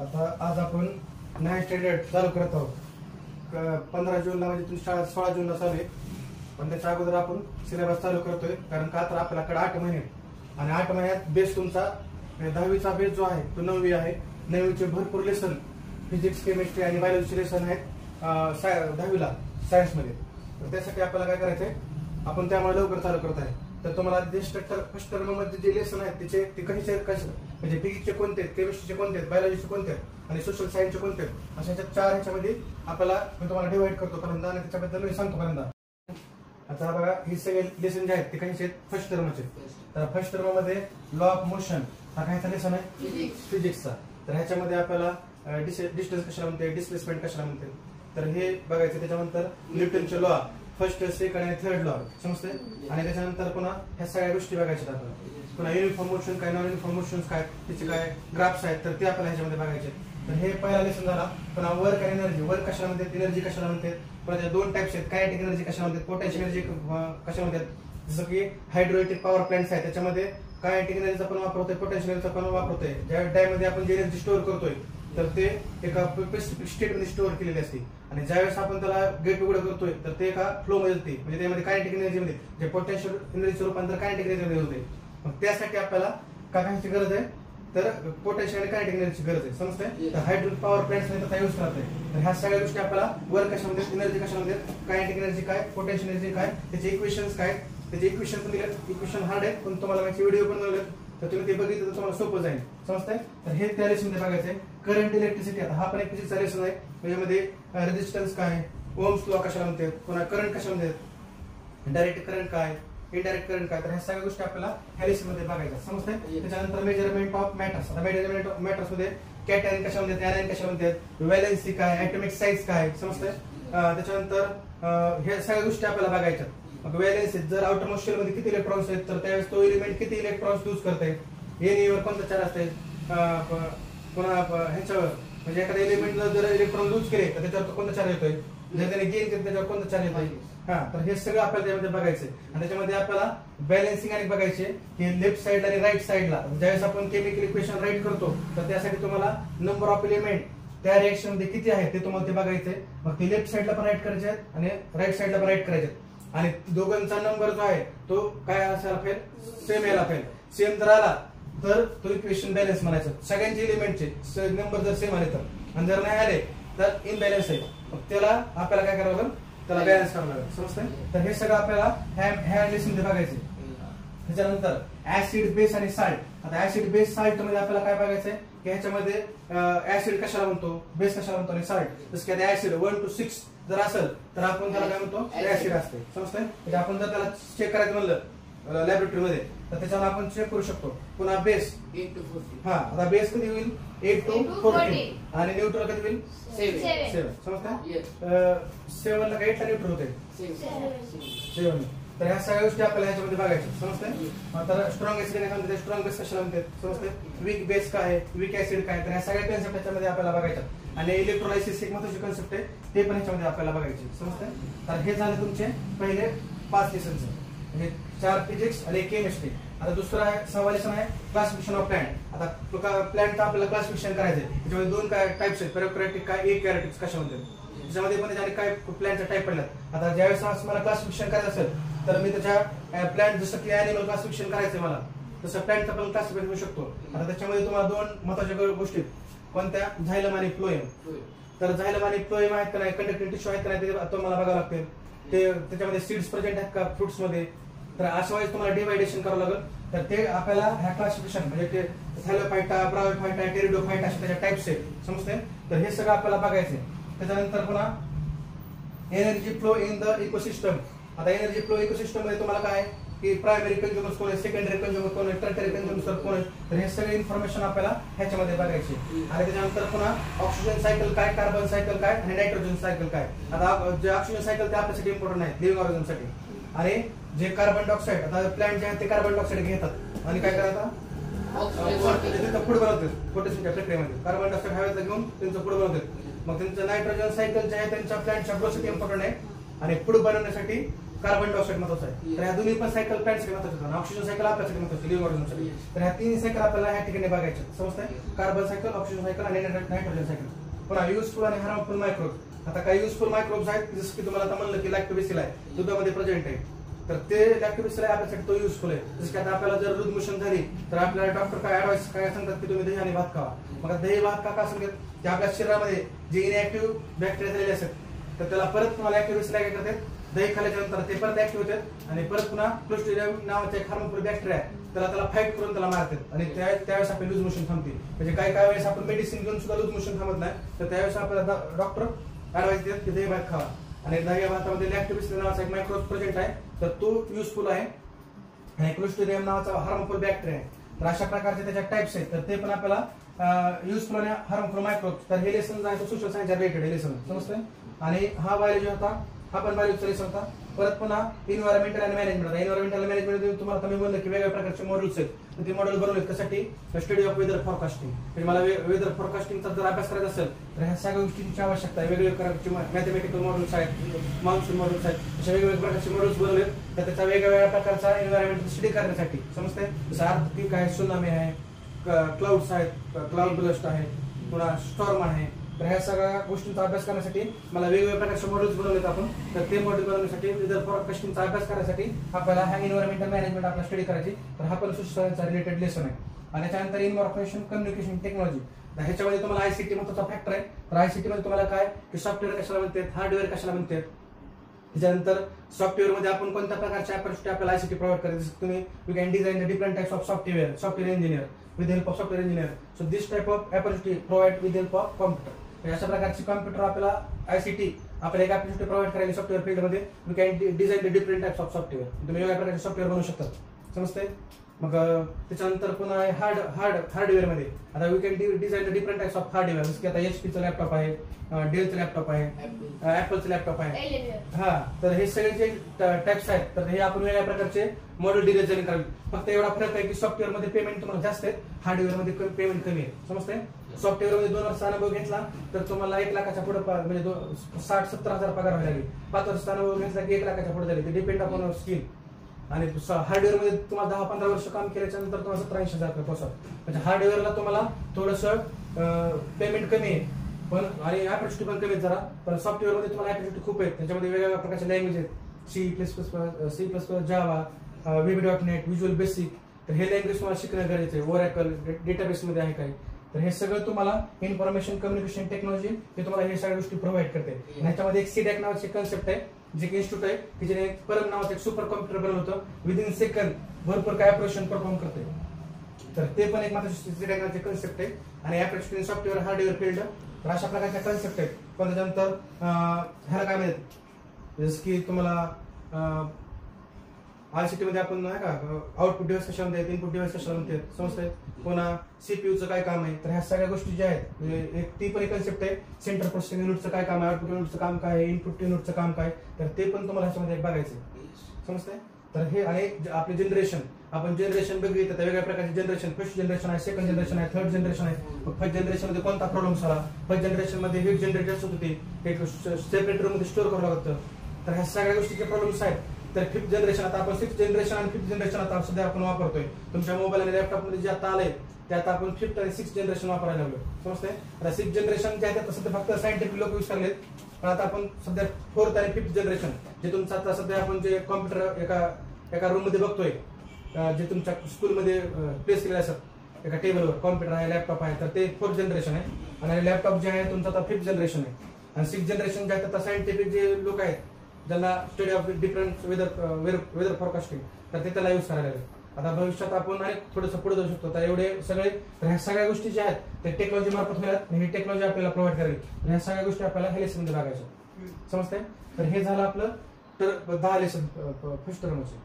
आता आज आपण 9th स्टँडर्ड चालू करत आहोत. 15 जूनला म्हणजे तुमची शाळा 16 जूनला चालू आहे, पण त्याच्या अगोदर आपण सिलेबस चालू करतोय. कारण का तर आपल्याकडे 8 महिने आणि 8 महिन्यात बेस तुमचा 10वीचा बेस जो आहे तो 9वी आहे. 9वीचे भरपूर लेसन फिजिक्स, केमिस्ट्री आणि बायोलॉजीचे लेसन आहेत 10वीला सायन्समध्ये. तर त्यासाठी आपल्याला काय करायचंय, आपण त्यामुळे लवकर चालू करत आहे. तर तुम्हाला जे फर्स्ट टर्ममध्ये जे लेसन आहेत त्याचे ते कसे म्हणजे फिजिक्सचे कोणते आहेत, केमिस्ट्रीचे कोणते आहेत, बायोलॉजीचे कोणते आहेत आणि सोशल सायन्सचे कोणते आहेत, अशा 4 ह्याच्यामध्ये आपल्याला मी तुम्हाला डिवाइड करतो पर्यंत आणि त्याच्याबद्दल मी सांगतो पर्यंत. आता बघा हे सगळे लेसन जे आहेत ते कशाचे आहेत, फर्स्ट टर्मचे. तर फर्स्ट टर्ममध्ये लॉ ऑफ मोशन हा कायचा लेसन आहे, फिजिक्सचा. तर ह्याच्यामध्ये आपल्याला डिस्टन्स कशाला म्हणते, डिस्प्लेसमेंट कशाला म्हणते, तर हे बघायचं. त्याच्यानंतर न्यूटनचे लॉ फर्स्ट, सेकंड आणि थर्ड लॉ समजते. आणि त्याच्यानंतर पुन्हा ह्या सगळ्या गोष्टी बघायच्या आपण. पुन्हा युनिफॉर्म मोशन काय, नॉन युनिफॉर्म मोशन काय, त्याचे काय ग्राफ्स आहेत तर ते आपल्याला ह्याच्यामध्ये बघायचे. तर हे पहिला लेसन झाला. पुन्हा वर्क आणि एनर्जी, वर्क कशाला म्हणतात, एनर्जी कशाला म्हणतात. पुन्हा त्या 2 टाइप्स आहेत, कायनेटिक एनर्जी कशाला म्हणतात, पोटेन्शियल एनर्जी कशाला म्हणतात. जसं की हायड्रोइलेक्ट्रिक पॉवर प्लांट्स आहे त्याच्यामध्ये कायनेटिक एनर्जीचा पण वापर होतोय, पोटेन्शियल एनर्जीचा पण वापर होतोय. ज्या टाइममध्ये आपण जे एनर्जी स्टोअर करतोय तर ते एका स्पेसिफिक स्टेटमध्ये स्टोअर केलेली असते. आणि ज्यावेळेस आपण त्याला गेट उघडं करतोय तर ते एका फ्लो मध्ये येते, म्हणजे त्यामध्ये कायनेटिक एनर्जीमध्ये जे पोटेन्शियल एनर्जीचं रूपांतर कायनेटिक एनर्जीमध्ये होते. मग त्यासाठी आपल्याला काय करायची गरज आहे, तर पोटेन्शियल आणि कायनेटिक एनर्जीची गरज आहे समजते. तर हायड्रोलिक पॉवर प्लांट्स मध्ये त्याचा यूज करत आहे. तर ह्या सगळ्या गोष्टी आपल्याला वर्क कशामध्ये, एनर्जी कशामध्ये, कायनेटिक एनर्जी काय, पोटेन्शियल एनर्जी काय, त्याचे इक्वेशन्स काय, त्याचे इक्वेशन पण दिले. इक्वेशन हार्ड आहेत पण तुम्हाला माझे व्हिडिओ पण मिळेल तर तुम्ही ते बघितलं तर तुम्हाला सोपं जाईल समजतंय. तर हे त्या लेसन मध्ये बघायचं आहे. करंट इलेक्ट्रिसिटी, आता हा पण एक फिजिक्सचा लेसन आहे. त्याच्यामध्ये रेजिस्टन्स काय, ओम्स लॉ कशाला म्हणतात, पुन्हा करंट कशाला म्हणतात, डायरेक्ट करंट काय, इनडायरेक्ट करंट काय, तर ह्या सगळ्या गोष्टी आपल्याला ह्या लेसन मध्ये बघायच्या समजतंय. त्याच्यानंतर मेजरमेंट ऑफ मॅटर्स, आता मेजरमेंट ऑफ मॅटर्स मध्ये कॅटायन कशाला म्हणतात, एनायन कशाला म्हणतात, व्हॅलेन्सी काय, ऍटॉमिक साईज काय समजतंय. त्याच्यानंतर ह्या सगळ्या गोष्टी आपल्याला बघायच्या. मग व्हॅलेन्सी, जर आउटर मोस्ट शेल मध्ये किती इलेक्ट्रॉन्स आहेत तर त्यावेळेस तो एलिमेंट किती इलेक्ट्रॉन्स यूज करते, एनईवर कोणता चार्ज असते, पुन्हा ह्याच्यावर म्हणजे एखाद्या एलिमेंटला जर इलेक्ट्रॉन लूज केले तर त्याच्यावर कोणता चार्ज येतोय, जर त्याने गेन केले त्याच्यावर कोणता चार्ज येतोय. तर हे सगळं आपल्याला त्यामध्ये बघायचंय. आणि त्याच्यामध्ये आपल्याला बॅलन्सिंग आणि बघायचे की लेफ्ट साइडला आणि राईट साइडला ज्यावेळेस आपण केमिकल इक्वेशन राईट करतो तर त्यासाठी तुम्हाला नंबर ऑफ एलिमेंट त्या रिएक्शन मध्ये किती आहे ते तुम्हाला ते बघायचंय. मग ते लेफ्ट साइडला पण राईट करायचे आहेत आणि राईट साइडला पण राईट करायचे. आणि दोघांचा नंबर जो आहे तो काय असायला पाहिजे, सेम यायला पाहिजे. सेम जर आला तर तो इक्वेशन बॅलन्स म्हणायचं. सगळ्यांचे एलिमेंटचे नंबर जर सेम आले तर, आणि जर नाही आले तर इनबॅलन्स आहे. मग त्याला आपल्याला काय करावं लागेल, त्याला बॅलन्स करावं लागेल समजतंय. तर हे सगळं आपल्याला ह्या लेसन मध्ये बघायचे. त्याच्यानंतर ऍसिड, बेस आणि साल्ट. आता ऍसिड, बेस, साल्ट मध्ये आपल्याला काय बघायचंय की ह्याच्यामध्ये ऍसिड कशाला म्हणतो, बेस कशाला म्हणतो आणि साल्ट. जसं की ऍसिड 1 to 6 जर असेल तर आपण त्याला काय म्हणतो, ऍसिड असते समजतंय. म्हणजे आपण जर त्याला चेक करायचं म्हणलं लॅबोरेटरी मध्ये तर त्याच्यावर आपण चेक करू शकतो. पुन्हा बेस 8 to 14. आता बेस कधी होईल 8 to 14 आणि न्यूट्रल कधी होईल 7 समजतंय. 7 ला 8 ला न्यूट्रल होते 7. तर ह्या सगळ्या गोष्टी आपल्याला ह्याच्यामध्ये बघायच्या समजतंय. तर स्ट्रॉंग ऍसिड काय म्हणतात, स्ट्रॉंग बेस कशाला म्हणतात समजतंय. वीक बेस काय, वीक ऍसिड काय, तर ह्या सगळ्या कन्सेप्ट ह्याच्यामध्ये आपल्याला बघायच्या. आणि इलेक्ट्रोलायसिस एक महत्त्वाची कन्सेप्ट आहे ते पण ह्याच्यामध्ये आपल्याला बघायचे समजतंय. तर हे झाले तुमचे पहिले 5 लेसनचे, म्हणजे 4 फिजिक्स आणि 1 केमिस्ट्री. आता दुसरा 6वा लेसन आहे क्लासिफिकेशन ऑफ प्लांट. आता प्लांटचं आपल्याला क्लासिफिकेशन करायचं आहे. त्याच्यामध्ये 2 काय टाइप्स आहेत, पॅराक्रायटिक काय, एकॅरेटिक कशा म्हणतात. त्याच्यामध्ये पण त्याच्याने काय प्लांटच्या टाइप पडल्यात. आता ज्यावेळेस मला क्लासिफिकेशन करायचं असेल तर मी त्याच्या प्लांट जसं की अॅनिमल क्लासिफिकेशन करायचंय मला तसं प्लांटचं पण क्लासिफिकेशन होऊ शकतो. आता त्याच्यामध्ये तुम्हाला 2 महत्त्वाच्या गोष्टी कोणत्या, झायलम आणि फ्लोएम. तर झायलम आणि फ्लोएम आहेत का नाही, कंडक्टिंग टिश्यू आहेत का नाही ते तुम्हाला बघावं लागते. ते त्याच्यामध्ये सीड्स प्रेझेंट आहेत का फ्रुट्स मध्ये, तर अशा वेळेस तुम्हाला डिवायडेशन करावं लागेल. तर ते आपल्याला ह्या क्लासिफिकेशन म्हणजे ते थॅलोफायटा, ब्रायोफायटा, टेरिडोफायटा अशा त्याच्या टाइप्स आहेत समजते. तर हे सगळं आपल्याला बघायचंय. त्याच्यानंतर पुन्हा energy flow in the ecosystem. आता एनर्जी फ्लो इकोसिस्टम मध्ये तुम्हाला काय की प्रायमरी कंझ्युमर्स कोण आहे, सेकंडरी कंझ्युमर कोण आहे, टर्टरी कंझ्युमर कोण आहे, तर हे सगळे इन्फॉर्मेशन आपल्याला ह्याच्यामध्ये बघायची. आणि त्याच्यानंतर पुन्हा ऑक्सिजन सायकल काय, कार्बन सायकल काय आणि नायट्रोजन सायकल काय. आता जे ऑक्सिजन सायकल ते आपल्यासाठी इम्पॉर्टंट आहे लिव्हिंग ऑर्गनसाठी. आणि जे कार्बन डायऑक्साईड, आता प्लांट जे आहेत ते कार्बन डायऑक्साईड घेतात आणि काय करतात फूड बनवतात. फोटोसिंथेसिसच्या प्रक्रियेमध्ये कार्बन डायऑक्साईड हवेतला घेऊन त्यांचं फूड बनवतात. मग त्यांचं नायट्रोजन सायकल जे आहे त्यांच्या प्लांटच्या ग्रोथसाठी इम्पॉर्टंट आहे. आणि फूड बनवण्यासाठी कार्बन डायऑक्साईड महत्वाचं आहे. तर ह्या दोन्ही पण सायकल प्लॅन्टसाठी महत्वाचं आहे. ऑक्सिजन सायकल आपल्यासाठी महत्वाचं लिव्हिंग ऑर्गॅनिझमसाठी. तर ह्या तिन्ही सायकल आपल्याला ह्या ठिकाणी बघायच्या. समजतंय? कार्बन सायकल, ऑक्सिजन सायकल आणि नायट्रोजन सायकल. पुन्हा युजफुल आणि हार्मफुल मायक्रोब्स. आता काही युजफुल मायक्रोब्स आहेत जसं की तुम्हाला आता म्हणलं की लॅक्टोबॅसिली आहे, दुधामध्ये प्रेझेंट आहे. तर ते लॅक्टोबॅसिली आपल्यासाठी तो युजफुल आहे. जसं की आता आपल्याला जर लूज मोशन झाली तर आपल्याला डॉक्टर काय ऍडवाइस काय सांगतात की तुम्ही दही आणि भात खावा. मग दही भात का सांगतात की आपल्या शरीरामध्ये जे इनॅक्टिव्ह बॅक्टेरिया झालेले असतात तर त्याला परत तुम्हाला लॅक्टोबॅसिली काय करतात, दही खाल्ल्याच्या नंतर ते परत ऍक्टिव्ह होतात आणि परत पुन्हा क्लोस्ट्रिडियम नावाचा एक हार्मफुल बॅक्टेरिया आहे त्याला फाईट करून त्याला मारतात आणि त्यावेळेस आपली लूज मोशन थांबते. म्हणजे काही वेळेस आपण मेडिसिन घेऊन सुद्धा लूज मोशन थांबत नाही, तर त्यावेळेस आपल्याला डॉक्टर ऍडवाइस देतात की दही भात खावा. आणि दही भातामध्ये लॅक्टोबॅसिली नावाचा एक मायक्रोब प्रेझेंट आहे तर तो युजफुल आहे आणि क्लोस्ट्रिडियम नावाचा हार्मफुल बॅक्टेरिया आहे. तर अशा प्रकारचे त्याच्या टाइप्स आहेत तर ते पण आपल्याला युजफुल आणि हार्मफुल मायक्रोब्स. तर हे लेसन आहे तो सोशल सायन्स रिलेटेड लेसन समजतंय. आणि हा बायोलॉजी होता, हा पण बायोलॉजीचा लेसन होता. परत पुन्हा एन्व्हायरमेंटल आणि मॅनेजमेंट. एन्व्हायरमेंटल मॅनेजमेंट तुम्हाला कमी बोललं की वेगवेगळ्या प्रकारचे मॉडेल्स आहेत. तर ते मॉडेल बनवले त्यासाठी स्टडी ऑफ वेदर फॉरकास्टिंग. म्हणजे मला वेदर फॉरकास्टिंगचा जर अभ्यास करायचा असेल तर ह्या सगळ्या गोष्टींची आवश्यकता आहे. वेगवेगळ्या प्रकारचे मॅथमॅटिकल मॉडेल्स आहेत, मान्सून मॉडेल्स आहेत, अशा वेगवेगळ्या प्रकारचे मॉडेल्स बनवले तर त्याचा वेगवेगळ्या प्रकारचा एन्व्हायरमेंटल स्टडी करण्यासाठी समजतंय. जसं आर्थिक आहे, सुनामी आहे, क्लाउड्स आहेत, क्लाउड ब्लस्ट आहे, पुन्हा स्टॉर्म आहे. तर ह्या सगळ्या गोष्टींचा अभ्यास करण्यासाठी मला वेगवेगळ्या प्रकारचे मॉडेल्स बनवलेत आपण. तर ते मॉडेल बनवण्यासाठी वेदर फॉरकास्टिंगचा अभ्यास करण्यासाठी आपल्याला हा एन्व्हायरमेंटल मॅनेजमेंट आपला स्टडी करायची. तर हा पण सोशल सायन्सचा रिलेटेड लेसन आहे. आणि त्यानंतर इन्फॉर्मेशन कम्युनिकेशन टेक्नॉलॉजी. ह्याच्यामध्ये तुम्हाला आयसीटी महत्वाचा फॅक्टर आहे. तर आयसीटी मध्ये तुम्हाला काय की सॉफ्टवेअर कशाला म्हणतात, हार्डवेअर कशाला म्हणतात. त्याच्यानंतर सॉफ्टवेअर मध्ये आपण कोणत्या प्रकारच्या अपॉर्च्युनिटी आपल्याला आयसीटी प्रोव्हाइड करायची. जसं तुम्ही you can design the different types of software engineer with help of software engineer. So this type of opportunity provide with help of computer. अशा प्रकारची कॉम्प्युटर आपल्याला आयसीटी आपल्याला एक अपॉर्च्युनिटी प्रोव्हाइड करायची सॉफ्टवेअर फील्डमध्ये. We can design the different types of software. तुम्ही वेगवेगळ्या प्रकारचे सॉफ्टवेअर बनवू शकता समजतंय. मग त्याच्यानंतर पुन्हा हार्डवेअर मध्ये आता we can design the different types of hardware. जसं की आता एचपीचं लॅपटॉप आहे, डेलचं लॅपटॉप आहे, ऍपलचं लॅपटॉप आहे. हा तर हे सगळे जे टाइप्स आहेत तर हे आपण वेगळ्या प्रकारचे मॉडेल डिझाइन करावे. फक्त एवढा फरक आहे की सॉफ्टवेअर मध्ये पेमेंट तुम्हाला जास्त आहे, हार्डवेअर मध्ये पेमेंट कमी आहे समजतंय. सॉफ्टवेअर मध्ये 2 वर्षाचा अनुभव घेतला तर तुम्हाला 1 लाखाच्या पुढे म्हणजे 60-70 हजार पगार व्हायला लागेल. 5 वर्षाचा अनुभव घेतला की 1 लाखाच्या पुढे झाले. ते डिपेंड अपॉन स्किल. आणि हार्डवेअर मध्ये तुम्हाला 10-15 वर्ष काम केल्याच्या नंतर तुम्हाला 70-80 हजार रुपये पोहोचतात. म्हणजे हार्डवेअरला तुम्हाला थोडंसं पेमेंट कमी आहे पण आणि अपॉर्च्युनिटी पण कमी आहे जरा. पण सॉफ्टवेअर मध्ये तुम्हाला अपॉर्च्युनिटी खूप आहेत. त्याच्यामध्ये वेगवेगळ्या प्रकारचे लँग्वेज आहेत, C++, जावा, VB.NET, व्हिज्युअल बेसिक. तर हे लँग्वेज तुम्हाला शिकणं गरजेचं आहे. ओरॅकल डेटाबेस मध्ये आहे काही. तर हे सगळं तुम्हाला इन्फॉर्मेशन कम्युनिकेशन टेक्नॉलॉजी हे तुम्हाला हे सगळ्या गोष्टी प्रोव्हाइड करते. ह्याच्यामध्ये एक सीडॅक नावाची कन्सेप्ट आहे जे की इन्स्टिट्यूट आहे की ज्याने परम नावाचं एक सुपर कॉम्प्युटर बनवलं होतं. विदिन सेकंड भरपूर काय ऑपरेशन परफॉर्म करते. तर ते पण एक मात्र सीडॅक नावाची कन्सेप्ट आहे. आणि ऍप्लिकेशन सॉफ्टवेअर हार्डवेअर फील्ड तर अशा प्रकारच्या कन्सेप्ट आहेत. पण त्याच्यानंतर ह्याला काय माहिती जसं की तुम्हाला आयसीटी मध्ये आपण नाही का आउटपुट डिव्हाइस कशा म्हणतात, इनपुट डिव्हाइस कशाला म्हणतात समजतंय. पुन्हा सीपीयूचं काय काम आहे. तर ह्या सगळ्या गोष्टी ज्या आहेत म्हणजे ती पण एक कन्सेप्ट आहे. सेंट्रल प्रोसेसिंग युनिटचं काय काम आहे, आउटपुट युनिटचं काम काय आहे, इनपुट युनिटचं काम काय. तर ते पण तुम्हाला ह्याच्यामध्ये बघायचं समजतंय. तर हे आणि आपले जनरेशन आपण जनरेशन बघितलं तर वेगवेगळ्या प्रकारचे जनरेशन, फर्स्ट जनरेशन आहे, सेकंड जनरेशन आहे, थर्ड जनरेशन आहे. फर्स्ट जनरेशन मध्ये कोणता प्रॉब्लेम झाला, फर्स्ट जनरेशन मध्ये हीट जनरेटर्स होते ते सेपरेट रूम मध्ये स्टोअर करावं लागतं. तर ह्या सगळ्या गोष्टीचे प्रॉब्लेम्स आहेत. तर 5th जनरेशन आता आपण 6th जनरेशन आणि 5th जनरेशन आता सध्या आपण वापरतोय. तुमच्या मोबाईल आणि लॅपटॉप मध्ये जे आता आलंय ते आता आपण 5th आणि 6th जनरेशन वापरायला लागलो समजतंय. आता 6th जनरेशन जे आहे सध्या फक्त सायंटिफिक लोक यूज करलेत. पण आता आपण सध्या 4th आणि 5th जनरेशन जे तुमचं आता सध्या आपण जे कॉम्प्युटर एका रूम मध्ये बघतोय जे तुमच्या स्कूलमध्ये प्लेस केलेले असतात एका टेबलवर कॉम्प्युटर आहे, लॅपटॉप आहे. तर ते 4th जनरेशन आहे. आणि लॅपटॉप जे आहे तुमचं आता 5th जनरेशन आहे. आणि 6th जनरेशन जे आहे आता सायंटिफिक जे लोक आहेत ज्यांना study of different weather forecasting तर ते त्याला यूज करायला लागेल. आता भविष्यात आपण थोडंसं पुढे जाऊ शकतो. तर एवढे सगळे तर ह्या सगळ्या गोष्टी ज्या आहेत ते टेक्नॉलॉजी मार्फत मिळतात. ही टेक्नॉलॉजी आपल्याला प्रोव्हाइड करेल. ह्या सगळ्या गोष्टी आपल्याला हे लेसन मध्ये बघायच्या समजतंय. तर हे झालं आपलं तर 10 लेसन फर्स्ट टर्मचे.